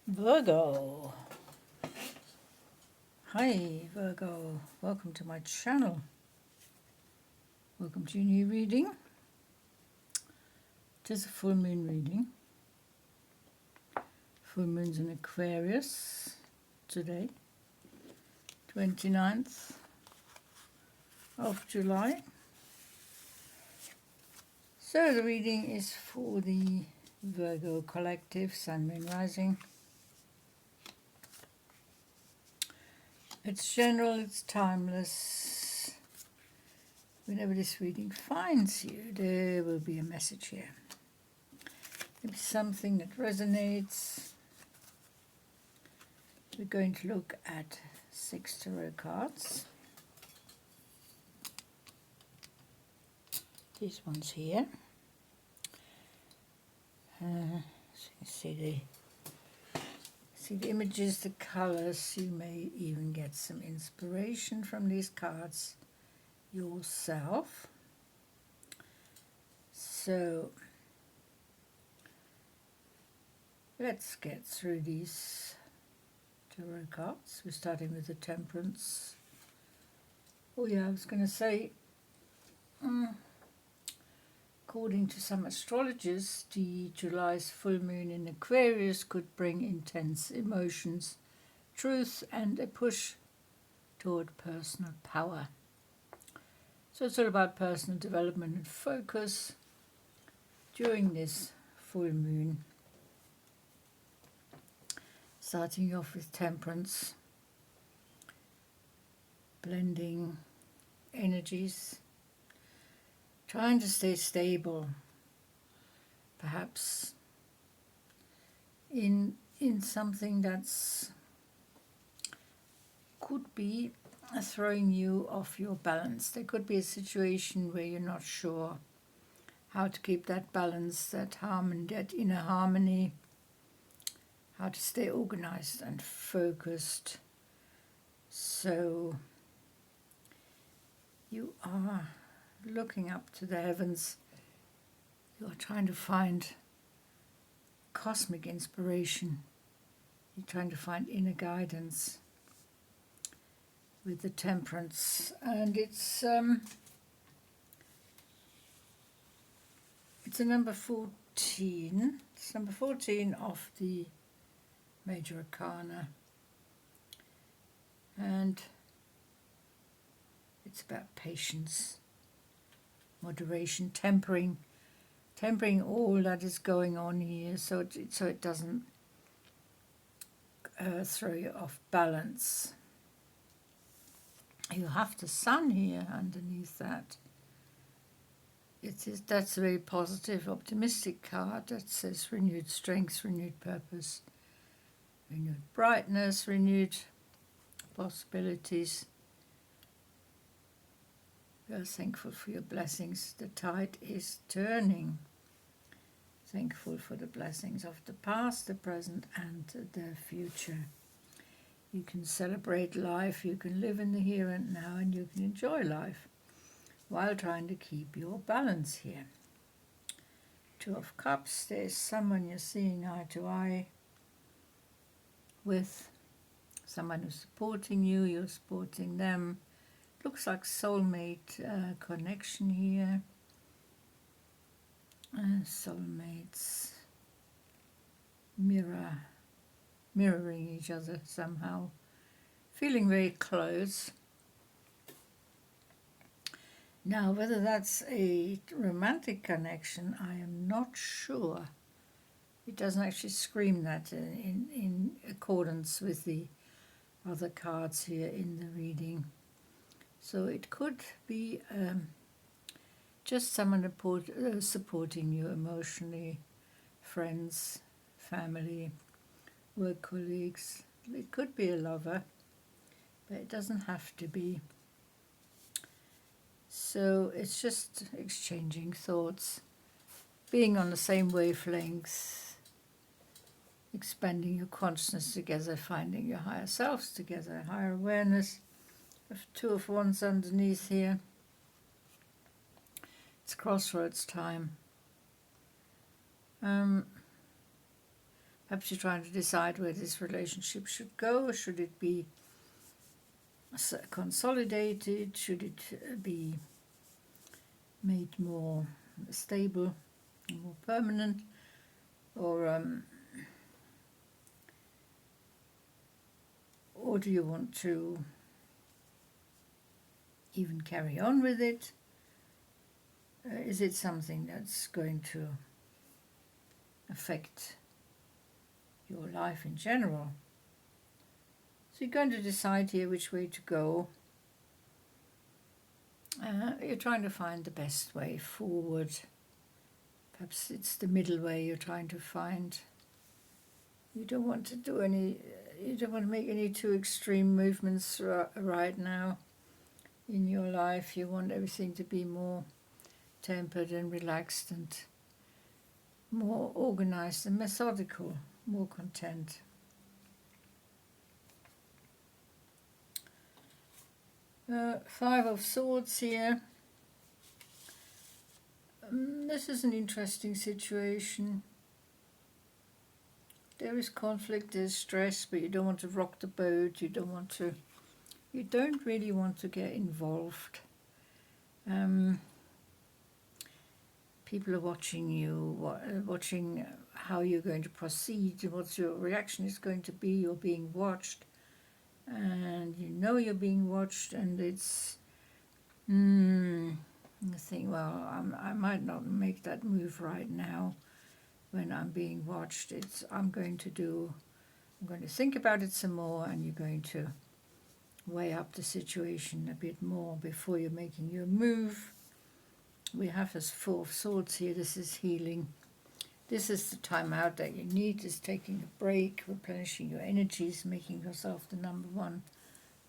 Virgo. Hi Virgo, welcome to my channel. Welcome to your new reading. It is a full moon reading. Full moon's in Aquarius today, 29th of July. So the reading is for the Virgo collective, Sun, Moon, Rising. It's general, it's timeless. Whenever this reading finds you, there will be a message here. Maybe something that resonates. We're going to look at 6 tarot cards. These ones here. So you see the images, the colors. You may even get some inspiration from these cards yourself. So let's get through these tarot cards. We're starting with the Temperance. Oh yeah, I was going to say, according to some astrologers, the July's full moon in Aquarius could bring intense emotions, truth, and a push toward personal power. So it's all about personal development and focus during this full moon. Starting off with Temperance, blending energies, trying to stay stable, perhaps in something that's could be throwing you off your balance. There could be a situation where you're not sure how to keep that balance, that harmony, that inner harmony, how to stay organized and focused. So you are looking up to the heavens. You are trying to find cosmic inspiration. You're trying to find inner guidance with the Temperance, and it's a number 14. It's number 14 of the Major Arcana, and it's about patience, moderation, tempering all that is going on here, so it doesn't throw you off balance. You have the Sun here underneath that. That's a very positive, optimistic card that says renewed strength, renewed purpose, renewed brightness, renewed possibilities. We are thankful for your blessings. The tide is turning. Thankful for the blessings of the past, the present, and the future. You can celebrate life, you can live in the here and now, and you can enjoy life while trying to keep your balance here. 2 of Cups, there's someone you're seeing eye to eye with, someone who's supporting you, you're supporting them. Looks like soulmate connection here. Soulmates mirroring each other somehow, feeling very close. Now, whether that's a romantic connection, I am not sure. It doesn't actually scream that in accordance with the other cards here in the reading. So it could be just someone supporting you emotionally, friends, family, work colleagues. It could be a lover, but it doesn't have to be. So it's just exchanging thoughts, being on the same wavelengths, expanding your consciousness together, finding your higher selves together, higher awareness. 2 of Wands underneath here. It's crossroads time. Perhaps you're trying to decide where this relationship should go. Should it be consolidated? Should it be made more stable, more permanent? Or do you want to even carry on with it? Is it something that's going to affect your life in general? So you're going to decide here which way to go. You're trying to find the best way forward. Perhaps it's the middle way you're trying to find. You don't want to make any too extreme movements right now in your life. You want everything to be more tempered and relaxed and more organized and methodical, more content. Five of Swords here. This is an interesting situation. There is conflict, there's stress, but you don't want to rock the boat. You don't really want to get involved. People are watching you, watching how you're going to proceed, what your reaction is going to be. You're being watched, and you know you're being watched, and it's, you think, well, I might not make that move right now when I'm being watched. I'm going to think about it some more, and you're going to weigh up the situation a bit more before you're making your move. We have this Four of Swords here. This is healing. This is the time out that you need, is taking a break, replenishing your energies, making yourself the number one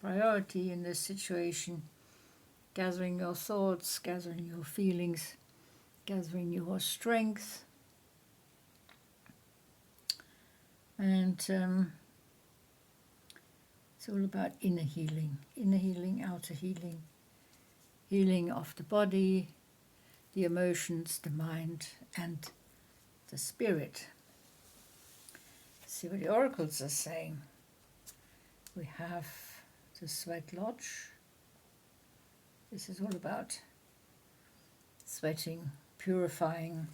priority in this situation, gathering your thoughts, gathering your feelings, gathering your strength. And it's all about inner healing, outer healing, healing of the body, the emotions, the mind, and the spirit. Let's see what the oracles are saying. We have the Sweat Lodge. This is all about sweating, purifying,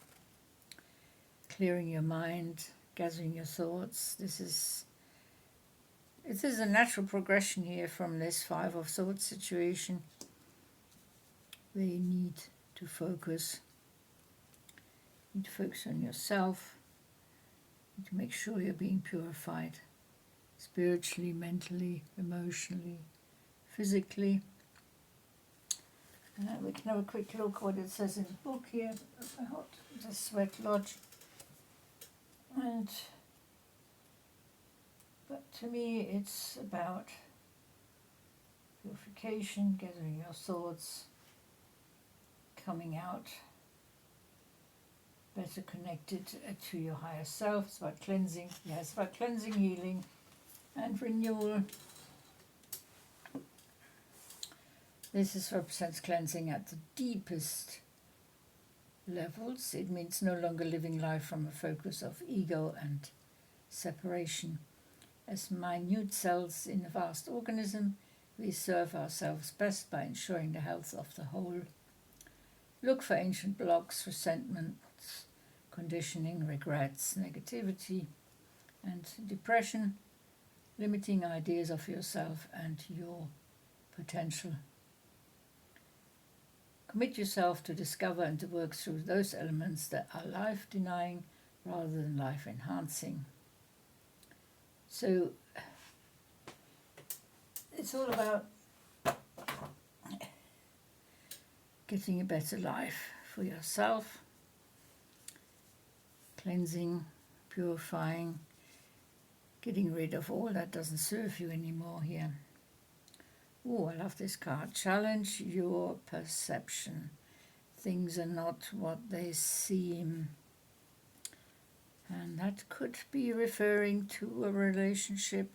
clearing your mind, gathering your thoughts. It is a natural progression here from this Five of Swords situation, where you need to focus. You need to focus on yourself. You need to make sure you're being purified, spiritually, mentally, emotionally, physically. We can have a quick look what it says in the book here about the Sweat Lodge. But to me, it's about purification, gathering your thoughts, coming out better connected to your higher self. It's about cleansing. Yeah, it's about cleansing, healing, and renewal. This represents cleansing at the deepest levels. It means no longer living life from a focus of ego and separation. As minute cells in a vast organism, we serve ourselves best by ensuring the health of the whole. Look for ancient blocks, resentments, conditioning, regrets, negativity, and depression, limiting ideas of yourself and your potential. Commit yourself to discover and to work through those elements that are life-denying rather than life-enhancing. So it's all about getting a better life for yourself, cleansing, purifying, getting rid of all that doesn't serve you anymore here. Oh, I love this card. Challenge your perception. Things are not what they seem. And that could be referring to a relationship.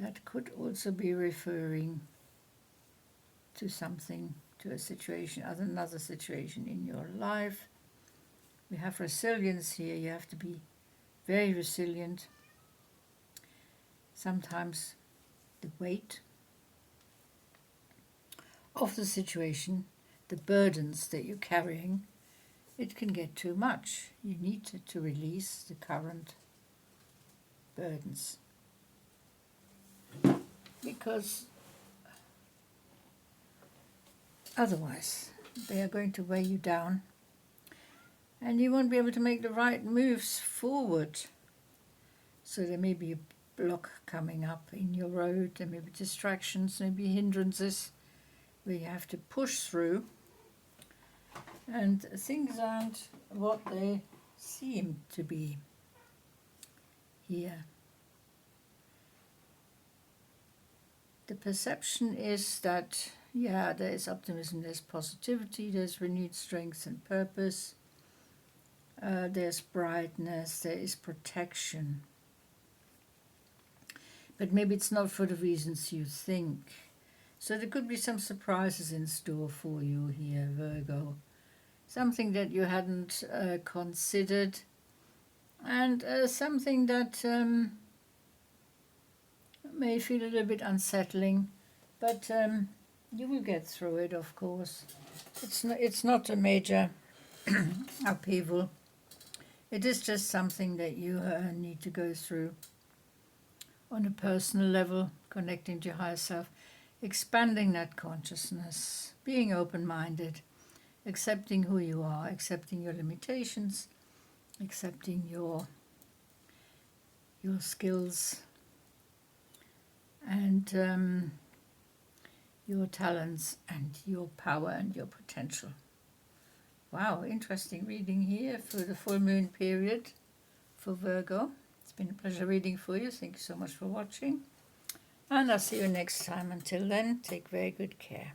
That could also be referring to something, to a situation, another situation in your life. We have resilience here. You have to be very resilient. Sometimes the weight of the situation, the burdens that you're carrying, it can get too much. You need to release the current burdens, because otherwise they are going to weigh you down and you won't be able to make the right moves forward. So there may be a block coming up in your road, there may be distractions, maybe hindrances where you have to push through, and things aren't what they seem to be here. The perception is that, yeah, there is optimism, there's positivity, there's renewed strength and purpose, there's brightness, there is protection. But maybe it's not for the reasons you think. So there could be some surprises in store for you here, Virgo. Something that you hadn't considered, and something that may feel a little bit unsettling, but you will get through it, of course. It's not a major upheaval. It is just something that you need to go through on a personal level, connecting to your higher self, expanding that consciousness, being open-minded, accepting who you are, accepting your limitations, accepting your skills and your talents and your power and your potential. Wow, interesting reading here for the full moon period for Virgo. It's been a pleasure reading for you. Thank you so much for watching. And I'll see you next time. Until then, take very good care.